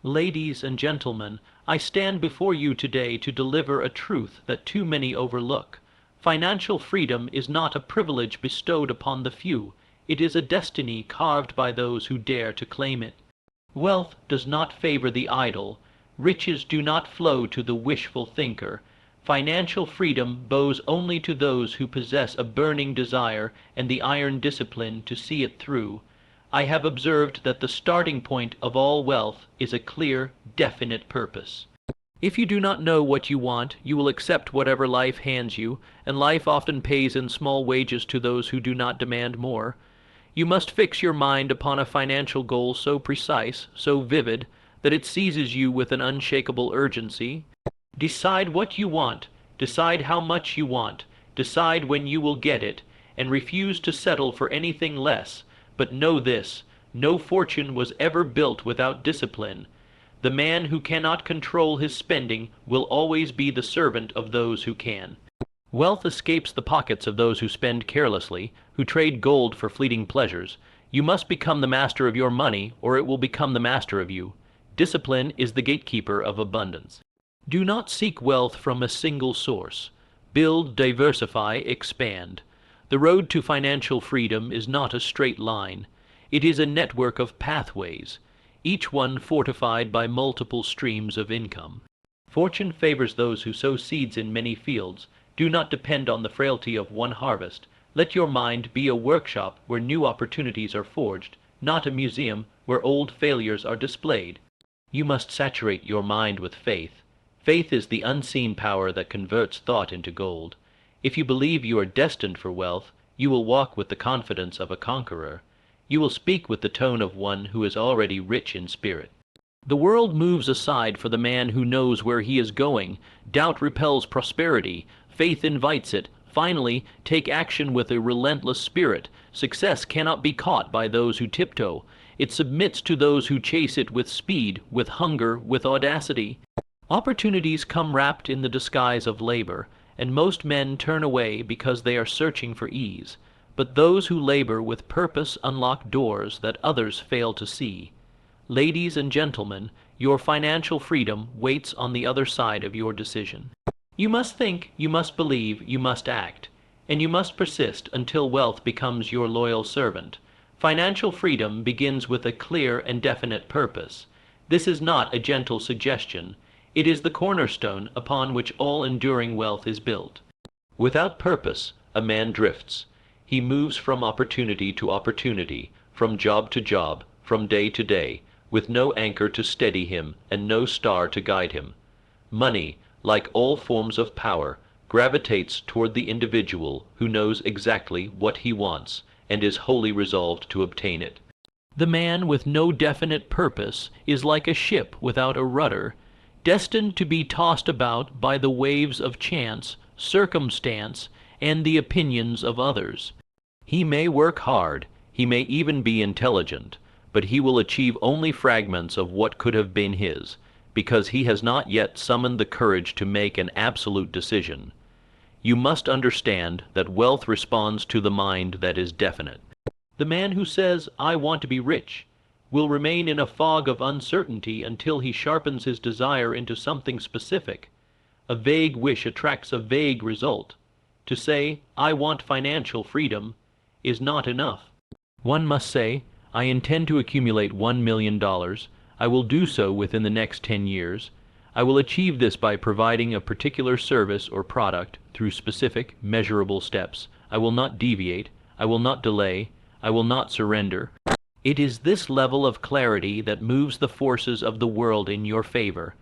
Ladies and gentlemen, I stand before you today to deliver a truth that too many overlook. Financial freedom is not a privilege bestowed upon the few. It is a destiny carved by those who dare to claim it. Wealth does not favor the idle. Riches do not flow to the wishful thinker. Financial freedom bows only to those who possess a burning desire and the iron discipline to see it through. I have observed that the starting point of all wealth is a clear, definite purpose. If you do not know what you want, you will accept whatever life hands you, and life often pays in small wages to those who do not demand more. You must fix your mind upon a financial goal so precise, so vivid, that it seizes you with an unshakable urgency. Decide what you want, decide how much you want, decide when you will get it, and refuse to settle for anything less. But know this, no fortune was ever built without discipline. The man who cannot control his spending will always be the servant of those who can. Wealth escapes the pockets of those who spend carelessly, who trade gold for fleeting pleasures. You must become the master of your money, or it will become the master of you. Discipline is the gatekeeper of abundance. Do not seek wealth from a single source. Build, diversify, expand. The road to financial freedom is not a straight line. It is a network of pathways, each one fortified by multiple streams of income. Fortune favors those who sow seeds in many fields. Do not depend on the frailty of one harvest. Let your mind be a workshop where new opportunities are forged, not a museum where old failures are displayed. You must saturate your mind with faith. Faith is the unseen power that converts thought into gold. If you believe you are destined for wealth, you will walk with the confidence of a conqueror. You will speak with the tone of one who is already rich in spirit. The world moves aside for the man who knows where he is going. Doubt repels prosperity. Faith invites it. Finally, take action with a relentless spirit. Success cannot be caught by those who tiptoe. It submits to those who chase it with speed, with hunger, with audacity. Opportunities come wrapped in the disguise of labor, and most men turn away because they are searching for ease. But those who labor with purpose unlock doors that others fail to see. Ladies and gentlemen, your financial freedom waits on the other side of your decision. You must think, you must believe, you must act, and you must persist until wealth becomes your loyal servant. Financial freedom begins with a clear and definite purpose. This is not a gentle suggestion. It is the cornerstone upon which all enduring wealth is built. Without purpose, a man drifts. He moves from opportunity to opportunity, from job to job, from day to day, with no anchor to steady him and no star to guide him. Money, like all forms of power, gravitates toward the individual who knows exactly what he wants and is wholly resolved to obtain it. The man with no definite purpose is like a ship without a rudder, destined to be tossed about by the waves of chance, circumstance, and the opinions of others. He may work hard, he may even be intelligent, but he will achieve only fragments of what could have been his, because he has not yet summoned the courage to make an absolute decision. You must understand that wealth responds to the mind that is definite. The man who says, "I want to be rich," will remain in a fog of uncertainty until he sharpens his desire into something specific. A vague wish attracts a vague result. To say, "I want financial freedom," is not enough. One must say, "I intend to accumulate $1 million. I will do so within the next 10 years. I will achieve this by providing a particular service or product through specific, measurable steps. I will not deviate. I will not delay. I will not surrender." It is this level of clarity that moves the forces of the world in your favor.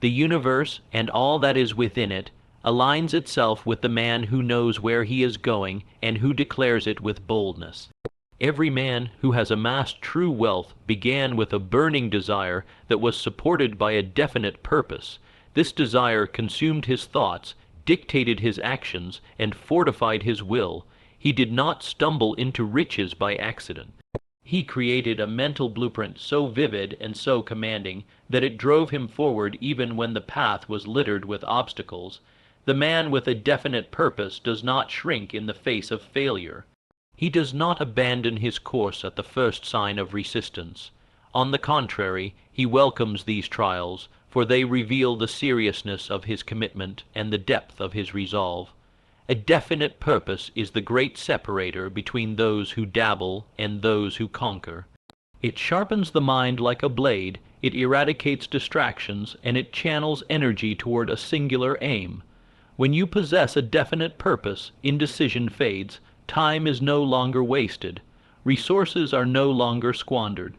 The universe, and all that is within it, aligns itself with the man who knows where he is going and who declares it with boldness. Every man who has amassed true wealth began with a burning desire that was supported by a definite purpose. This desire consumed his thoughts, dictated his actions, and fortified his will. He did not stumble into riches by accident. He created a mental blueprint so vivid and so commanding that it drove him forward even when the path was littered with obstacles. The man with a definite purpose does not shrink in the face of failure. He does not abandon his course at the first sign of resistance. On the contrary, he welcomes these trials, for they reveal the seriousness of his commitment and the depth of his resolve. A definite purpose is the great separator between those who dabble and those who conquer. It sharpens the mind like a blade, it eradicates distractions, and it channels energy toward a singular aim. When you possess a definite purpose, indecision fades, time is no longer wasted, resources are no longer squandered.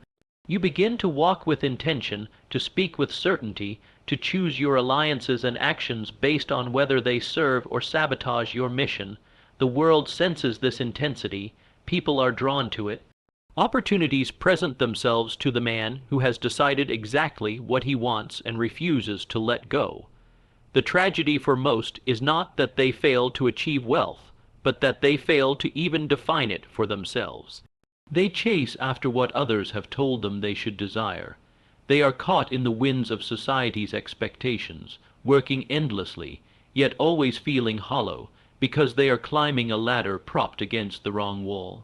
You begin to walk with intention, to speak with certainty, to choose your alliances and actions based on whether they serve or sabotage your mission. The world senses this intensity, people are drawn to it. Opportunities present themselves to the man who has decided exactly what he wants and refuses to let go. The tragedy for most is not that they fail to achieve wealth, but that they fail to even define it for themselves. They chase after what others have told them they should desire. They are caught in the winds of society's expectations, working endlessly, yet always feeling hollow, because they are climbing a ladder propped against the wrong wall.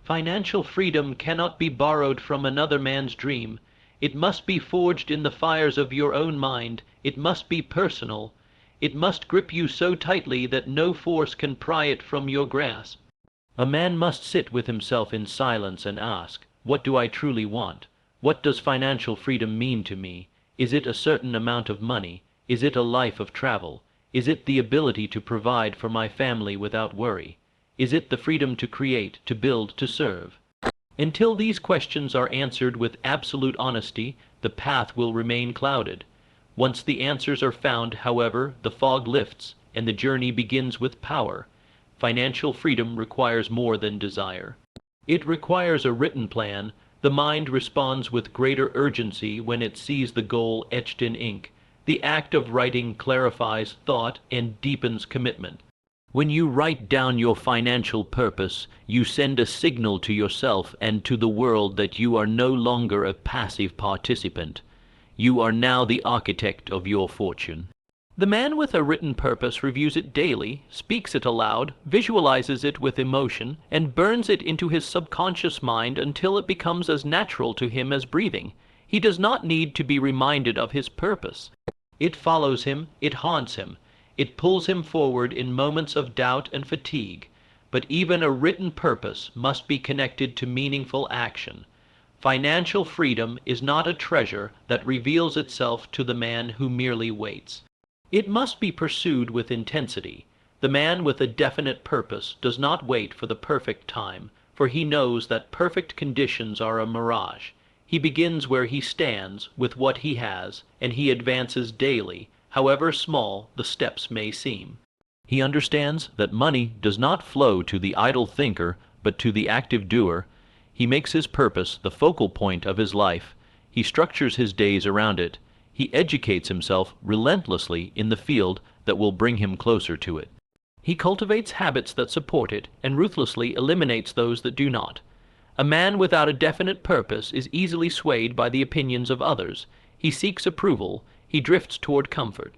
Financial freedom cannot be borrowed from another man's dream. It must be forged in the fires of your own mind. It must be personal. It must grip you so tightly that no force can pry it from your grasp. A man must sit with himself in silence and ask, what do I truly want? What does financial freedom mean to me? Is it a certain amount of money? Is it a life of travel? Is it the ability to provide for my family without worry? Is it the freedom to create, to build, to serve? Until these questions are answered with absolute honesty, the path will remain clouded. Once the answers are found, however, the fog lifts, and the journey begins with power. Financial freedom requires more than desire. It requires a written plan. The mind responds with greater urgency when it sees the goal etched in ink. The act of writing clarifies thought and deepens commitment. When you write down your financial purpose, you send a signal to yourself and to the world that you are no longer a passive participant. You are now the architect of your fortune. The man with a written purpose reviews it daily, speaks it aloud, visualizes it with emotion, and burns it into his subconscious mind until it becomes as natural to him as breathing. He does not need to be reminded of his purpose. It follows him, it haunts him. It pulls him forward in moments of doubt and fatigue, but even a written purpose must be connected to meaningful action. Financial freedom is not a treasure that reveals itself to the man who merely waits. It must be pursued with intensity. The man with a definite purpose does not wait for the perfect time, for he knows that perfect conditions are a mirage. He begins where he stands, with what he has, and he advances daily, however small the steps may seem. He understands that money does not flow to the idle thinker, but to the active doer. He makes his purpose the focal point of his life. He structures his days around it. He educates himself relentlessly in the field that will bring him closer to it. He cultivates habits that support it and ruthlessly eliminates those that do not. A man without a definite purpose is easily swayed by the opinions of others. He seeks approval. He drifts toward comfort.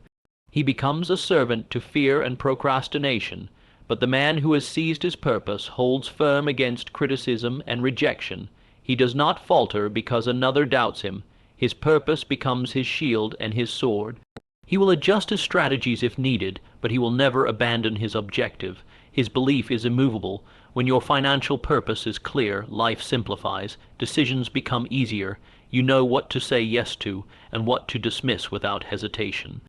He becomes a servant to fear and procrastination, but the man who has seized his purpose holds firm against criticism and rejection. He does not falter because another doubts him. His purpose becomes his shield and his sword. He will adjust his strategies if needed, but he will never abandon his objective. His belief is immovable. When your financial purpose is clear, life simplifies, decisions become easier. You know what to say yes to and what to dismiss without hesitation.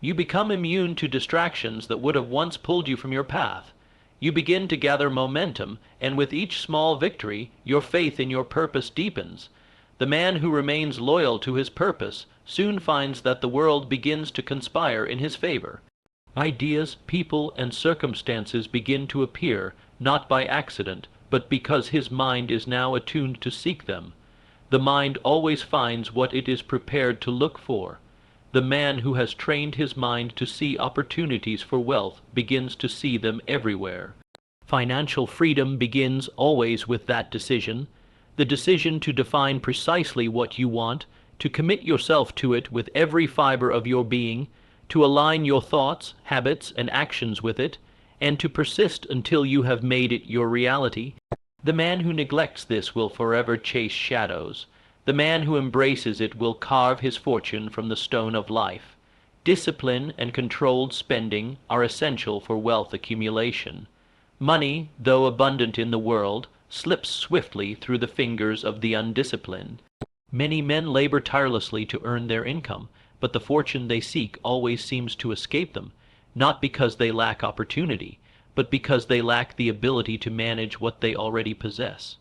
You become immune to distractions that would have once pulled you from your path. You begin to gather momentum, and with each small victory, your faith in your purpose deepens. The man who remains loyal to his purpose soon finds that the world begins to conspire in his favor. Ideas, people, and circumstances begin to appear, not by accident, but because his mind is now attuned to seek them. The mind always finds what it is prepared to look for. The man who has trained his mind to see opportunities for wealth begins to see them everywhere. Financial freedom begins always with that decision. The decision to define precisely what you want, to commit yourself to it with every fiber of your being, to align your thoughts, habits, and actions with it, and to persist until you have made it your reality. The man who neglects this will forever chase shadows. The man who embraces it will carve his fortune from the stone of life. Discipline and controlled spending are essential for wealth accumulation. Money, though abundant in the world, slips swiftly through the fingers of the undisciplined. Many men labor tirelessly to earn their income, but the fortune they seek always seems to escape them, not because they lack opportunity, but because they lack the ability to manage what they already possess.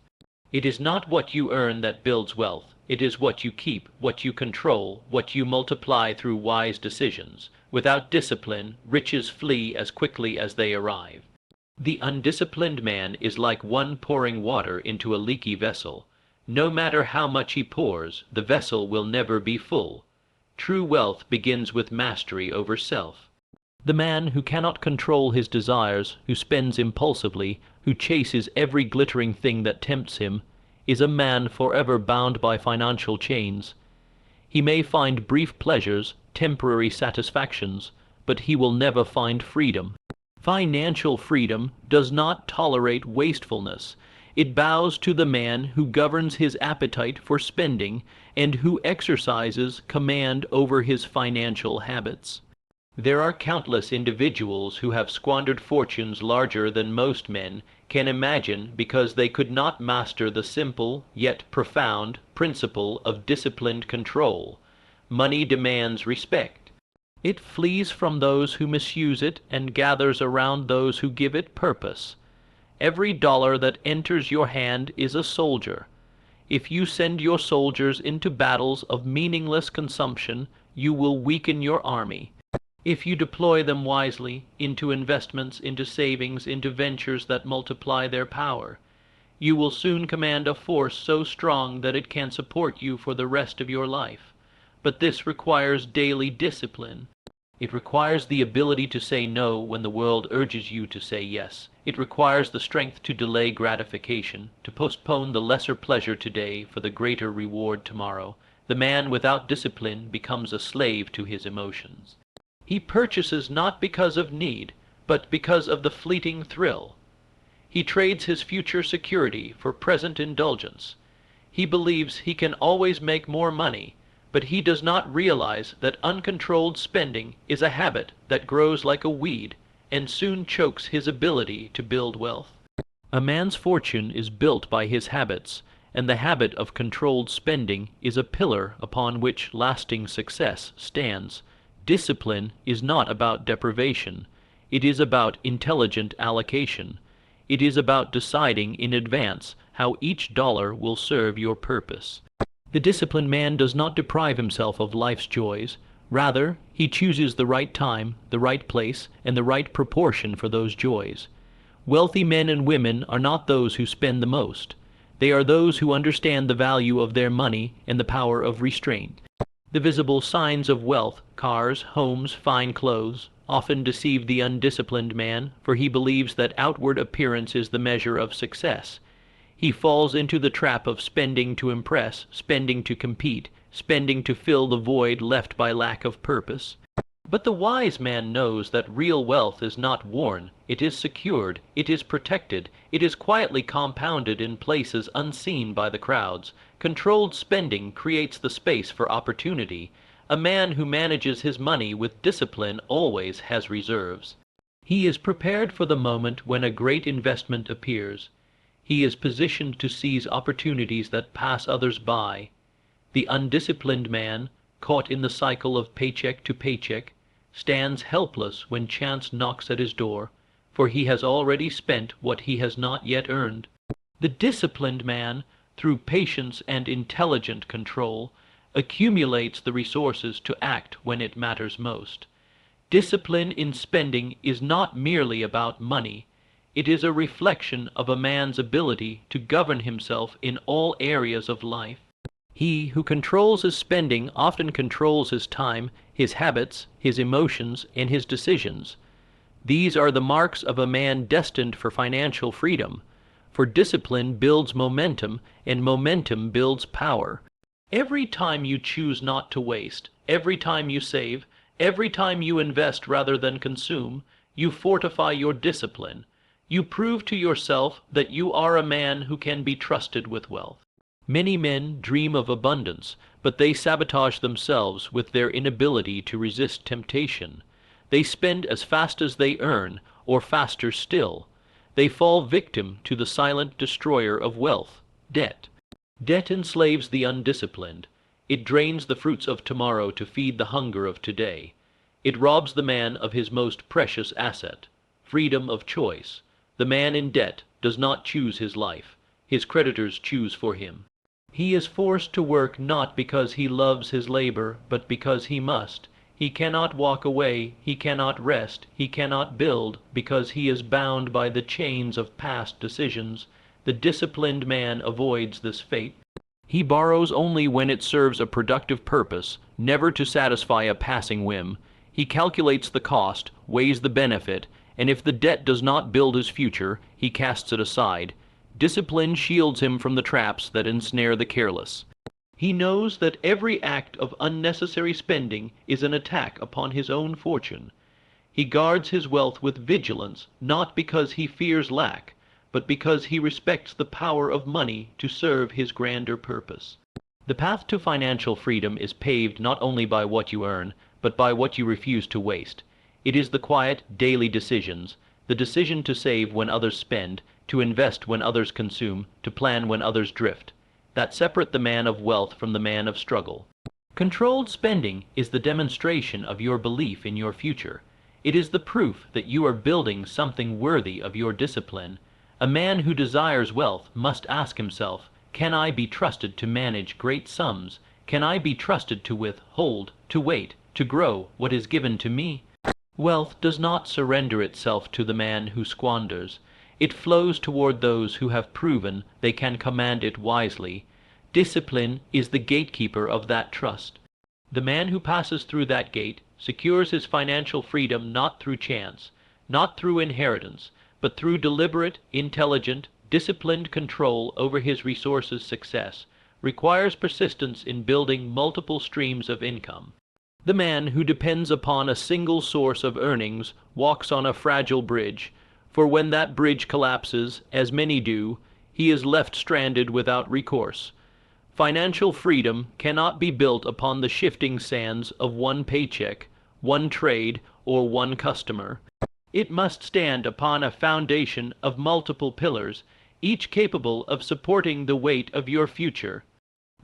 It is not what you earn that builds wealth. It is what you keep, what you control, what you multiply through wise decisions. Without discipline, riches flee as quickly as they arrive. The undisciplined man is like one pouring water into a leaky vessel. No matter how much he pours, the vessel will never be full. True wealth begins with mastery over self. The man who cannot control his desires, who spends impulsively, who chases every glittering thing that tempts him, is a man forever bound by financial chains. He may find brief pleasures, temporary satisfactions, but he will never find freedom. Financial freedom does not tolerate wastefulness. It bows to the man who governs his appetite for spending and who exercises command over his financial habits. There are countless individuals who have squandered fortunes larger than most men can imagine because they could not master the simple yet profound principle of disciplined control. Money demands respect. It flees from those who misuse it and gathers around those who give it purpose. Every dollar that enters your hand is a soldier. If you send your soldiers into battles of meaningless consumption, you will weaken your army. If you deploy them wisely, into investments, into savings, into ventures that multiply their power, you will soon command a force so strong that it can support you for the rest of your life. But this requires daily discipline. It requires the ability to say no when the world urges you to say yes. It requires the strength to delay gratification, to postpone the lesser pleasure today for the greater reward tomorrow. The man without discipline becomes a slave to his emotions. He purchases not because of need, but because of the fleeting thrill. He trades his future security for present indulgence. He believes he can always make more money, but he does not realize that uncontrolled spending is a habit that grows like a weed and soon chokes his ability to build wealth. A man's fortune is built by his habits, and the habit of controlled spending is a pillar upon which lasting success stands. Discipline is not about deprivation. It is about intelligent allocation. It is about deciding in advance how each dollar will serve your purpose. The disciplined man does not deprive himself of life's joys. Rather, he chooses the right time, the right place, and the right proportion for those joys. Wealthy men and women are not those who spend the most. They are those who understand the value of their money and the power of restraint. The visible signs of wealth, cars, homes, fine clothes, often deceive the undisciplined man, for he believes that outward appearance is the measure of success. He falls into the trap of spending to impress, spending to compete, spending to fill the void left by lack of purpose. But the wise man knows that real wealth is not worn, it is secured, it is protected, it is quietly compounded in places unseen by the crowds. Controlled spending creates the space for opportunity. A man who manages his money with discipline always has reserves. He is prepared for the moment when a great investment appears. He is positioned to seize opportunities that pass others by. The undisciplined man, caught in the cycle of paycheck to paycheck, stands helpless when chance knocks at his door, for he has already spent what he has not yet earned. The disciplined man, through patience and intelligent control, accumulates the resources to act when it matters most. Discipline in spending is not merely about money. It is a reflection of a man's ability to govern himself in all areas of life. He who controls his spending often controls his time, his habits, his emotions, and his decisions. These are the marks of a man destined for financial freedom, for discipline builds momentum, and momentum builds power. Every time you choose not to waste, every time you save, every time you invest rather than consume, you fortify your discipline. You prove to yourself that you are a man who can be trusted with wealth. Many men dream of abundance, but they sabotage themselves with their inability to resist temptation. They spend as fast as they earn, or faster still. They fall victim to the silent destroyer of wealth, debt. Debt enslaves the undisciplined. It drains the fruits of tomorrow to feed the hunger of today. It robs the man of his most precious asset, freedom of choice. The man in debt does not choose his life. His creditors choose for him. He is forced to work not because he loves his labor, but because he must. He cannot walk away, he cannot rest, he cannot build, because he is bound by the chains of past decisions. The disciplined man avoids this fate. He borrows only when it serves a productive purpose, never to satisfy a passing whim. He calculates the cost, weighs the benefit, and if the debt does not build his future, he casts it aside. Discipline shields him from the traps that ensnare the careless. He knows that every act of unnecessary spending is an attack upon his own fortune. He guards his wealth with vigilance, not because he fears lack, but because he respects the power of money to serve his grander purpose. The path to financial freedom is paved not only by what you earn, but by what you refuse to waste. It is the quiet, daily decisions, the decision to save when others spend, to invest when others consume, to plan when others drift, that separate the man of wealth from the man of struggle. Controlled spending is the demonstration of your belief in your future. It is the proof that you are building something worthy of your discipline. A man who desires wealth must ask himself, can I be trusted to manage great sums? Can I be trusted to withhold, to wait, to grow what is given to me? Wealth does not surrender itself to the man who squanders. It flows toward those who have proven they can command it wisely. Discipline is the gatekeeper of that trust. The man who passes through that gate secures his financial freedom not through chance, not through inheritance, but through deliberate, intelligent, disciplined control over his resources. Success requires persistence in building multiple streams of income. The man who depends upon a single source of earnings walks on a fragile bridge, for when that bridge collapses, as many do, he is left stranded without recourse. Financial freedom cannot be built upon the shifting sands of one paycheck, one trade, or one customer. It must stand upon a foundation of multiple pillars, each capable of supporting the weight of your future.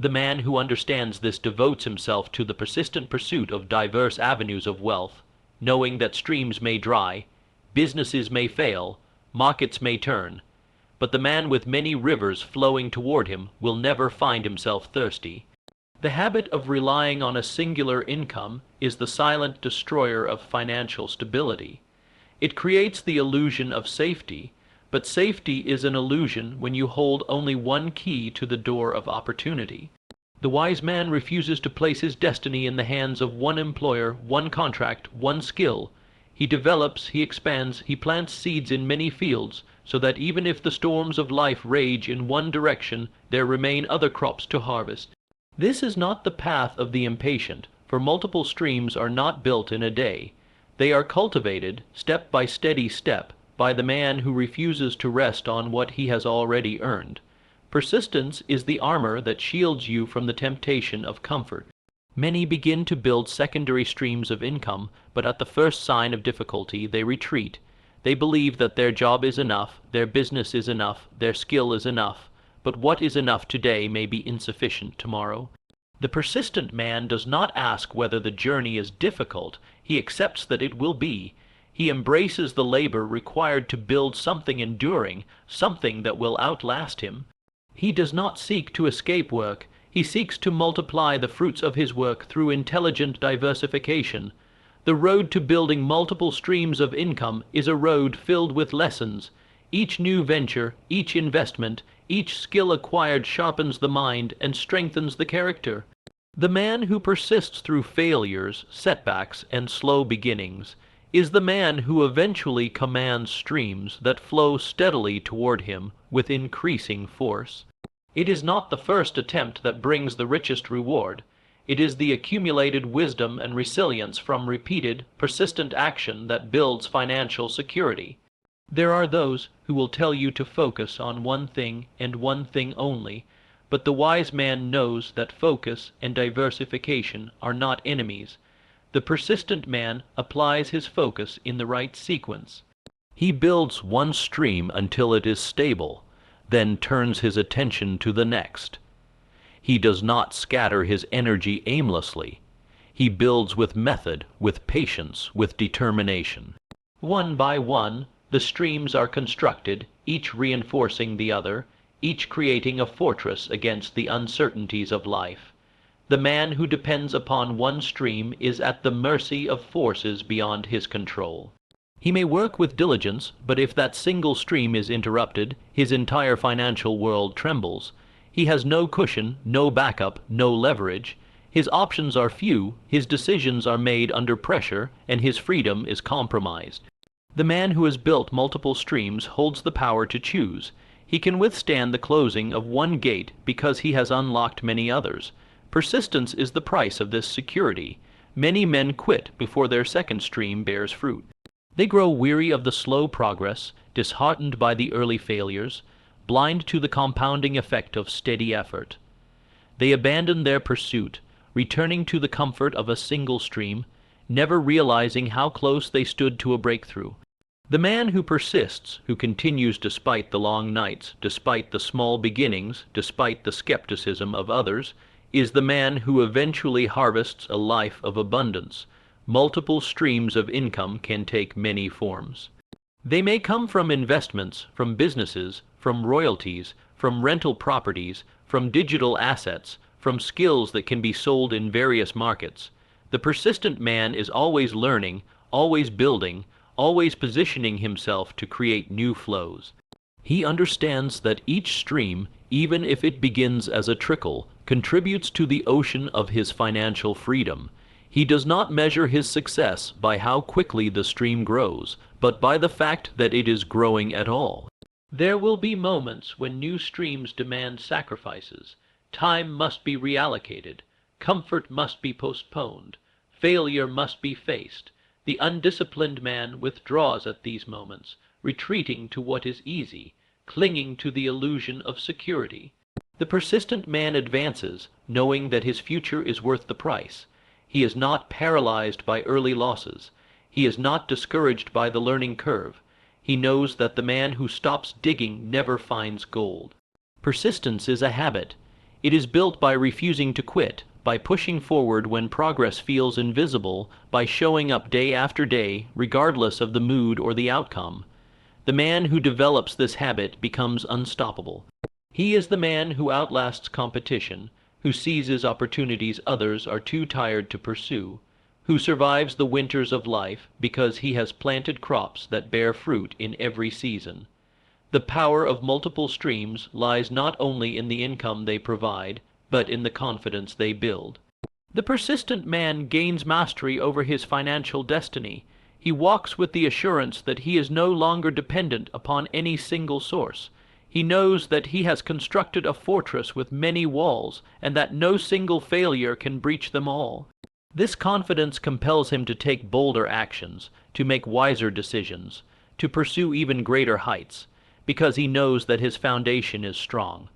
The man who understands this devotes himself to the persistent pursuit of diverse avenues of wealth, knowing that streams may dry, businesses may fail, markets may turn, but the man with many rivers flowing toward him will never find himself thirsty. The habit of relying on a singular income is the silent destroyer of financial stability. It creates the illusion of safety, but safety is an illusion when you hold only one key to the door of opportunity. The wise man refuses to place his destiny in the hands of one employer, one contract, one skill. He develops, he expands, he plants seeds in many fields, so that even if the storms of life rage in one direction, there remain other crops to harvest. This is not the path of the impatient, for multiple streams are not built in a day. They are cultivated, step by steady step, by the man who refuses to rest on what he has already earned. Persistence is the armor that shields you from the temptation of comfort. Many begin to build secondary streams of income, but at the first sign of difficulty they retreat. They believe that their job is enough, their business is enough, their skill is enough, but what is enough today may be insufficient tomorrow. The persistent man does not ask whether the journey is difficult, he accepts that it will be. He embraces the labor required to build something enduring, something that will outlast him. He does not seek to escape work, he seeks to multiply the fruits of his work through intelligent diversification. The road to building multiple streams of income is a road filled with lessons. Each new venture, each investment, each skill acquired sharpens the mind and strengthens the character. The man who persists through failures, setbacks, and slow beginnings is the man who eventually commands streams that flow steadily toward him with increasing force. It is not the first attempt that brings the richest reward. It is the accumulated wisdom and resilience from repeated, persistent action that builds financial security. There are those who will tell you to focus on one thing and one thing only, but the wise man knows that focus and diversification are not enemies. The persistent man applies his focus in the right sequence. He builds one stream until it is stable, then turns his attention to the next. He does not scatter his energy aimlessly. He builds with method, with patience, with determination. One by one, the streams are constructed, each reinforcing the other, each creating a fortress against the uncertainties of life. The man who depends upon one stream is at the mercy of forces beyond his control. He may work with diligence, but if that single stream is interrupted, his entire financial world trembles. He has no cushion, no backup, no leverage. His options are few, his decisions are made under pressure, and his freedom is compromised. The man who has built multiple streams holds the power to choose. He can withstand the closing of one gate because he has unlocked many others. Persistence is the price of this security. Many men quit before their second stream bears fruit. They grow weary of the slow progress, disheartened by the early failures, blind to the compounding effect of steady effort. They abandon their pursuit, returning to the comfort of a single stream, never realizing how close they stood to a breakthrough. The man who persists, who continues despite the long nights, despite the small beginnings, despite the skepticism of others, is the man who eventually harvests a life of abundance. Multiple streams of income can take many forms. They may come from investments, from businesses, from royalties, from rental properties, from digital assets, from skills that can be sold in various markets. The persistent man is always learning, always building, always positioning himself to create new flows. He understands that each stream, even if it begins as a trickle, contributes to the ocean of his financial freedom. He does not measure his success by how quickly the stream grows, but by the fact that it is growing at all. There will be moments when new streams demand sacrifices. Time must be reallocated. Comfort must be postponed. Failure must be faced. The undisciplined man withdraws at these moments, retreating to what is easy, clinging to the illusion of security. The persistent man advances, knowing that his future is worth the price. He is not paralyzed by early losses. He is not discouraged by the learning curve. He knows that the man who stops digging never finds gold. Persistence is a habit. It is built by refusing to quit, by pushing forward when progress feels invisible, by showing up day after day, regardless of the mood or the outcome. The man who develops this habit becomes unstoppable. He is the man who outlasts competition, who seizes opportunities others are too tired to pursue, who survives the winters of life because he has planted crops that bear fruit in every season. The power of multiple streams lies not only in the income they provide, but in the confidence they build. The persistent man gains mastery over his financial destiny. He walks with the assurance that he is no longer dependent upon any single source. He knows that he has constructed a fortress with many walls, and that no single failure can breach them all. This confidence compels him to take bolder actions, to make wiser decisions, to pursue even greater heights, because he knows that his foundation is strong.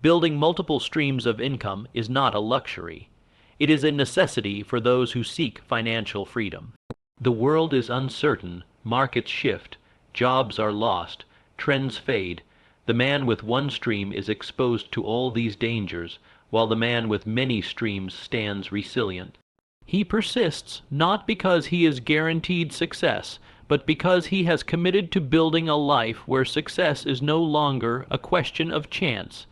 Building multiple streams of income is not a luxury. It is a necessity for those who seek financial freedom. The world is uncertain, markets shift, jobs are lost, trends fade. The man with one stream is exposed to all these dangers, while the man with many streams stands resilient. He persists not because he is guaranteed success, but because he has committed to building a life where success is no longer a question of chance.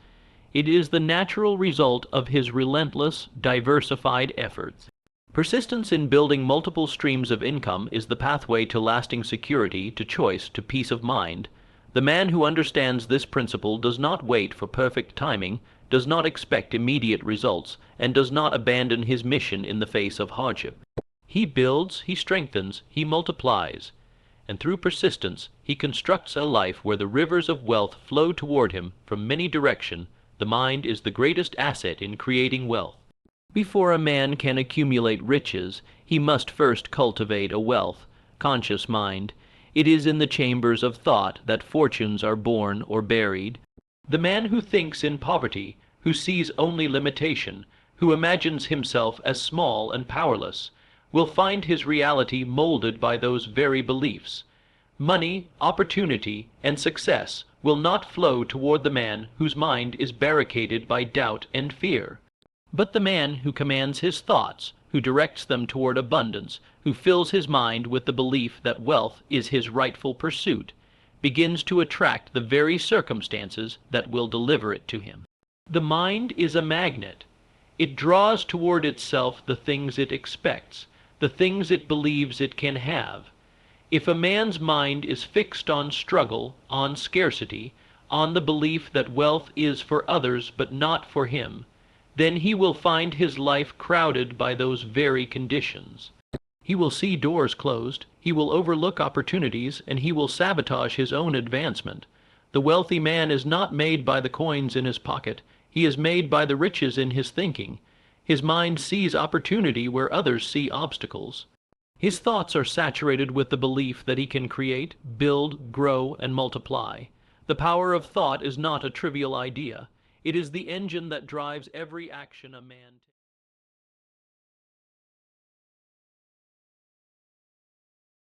It is the natural result of his relentless, diversified efforts. Persistence in building multiple streams of income is the pathway to lasting security, to choice, to peace of mind. The man who understands this principle does not wait for perfect timing, does not expect immediate results, and does not abandon his mission in the face of hardship. He builds, he strengthens, he multiplies, and through persistence he constructs a life where the rivers of wealth flow toward him from many directions. The mind is the greatest asset in creating wealth. Before a man can accumulate riches, he must first cultivate a conscious mind. It is in the chambers of thought that fortunes are born or buried. The man who thinks in poverty who sees only limitation, who imagines himself as small and powerless, will find his reality molded by those very beliefs. Money, opportunity, and success will not flow toward the man whose mind is barricaded by doubt and fear. But the man who commands his thoughts, who directs them toward abundance, who fills his mind with the belief that wealth is his rightful pursuit, begins to attract the very circumstances that will deliver it to him. The mind is a magnet. It draws toward itself the things it expects, the things it believes it can have. If a man's mind is fixed on struggle, on scarcity, on the belief that wealth is for others but not for him, then he will find his life crowded by those very conditions. He will see doors closed, he will overlook opportunities, and he will sabotage his own advancement. The wealthy man is not made by the coins in his pocket, he is made by the riches in his thinking. His mind sees opportunity where others see obstacles. His thoughts are saturated with the belief that he can create, build, grow, and multiply. The power of thought is not a trivial idea. It is the engine that drives every action a man takes.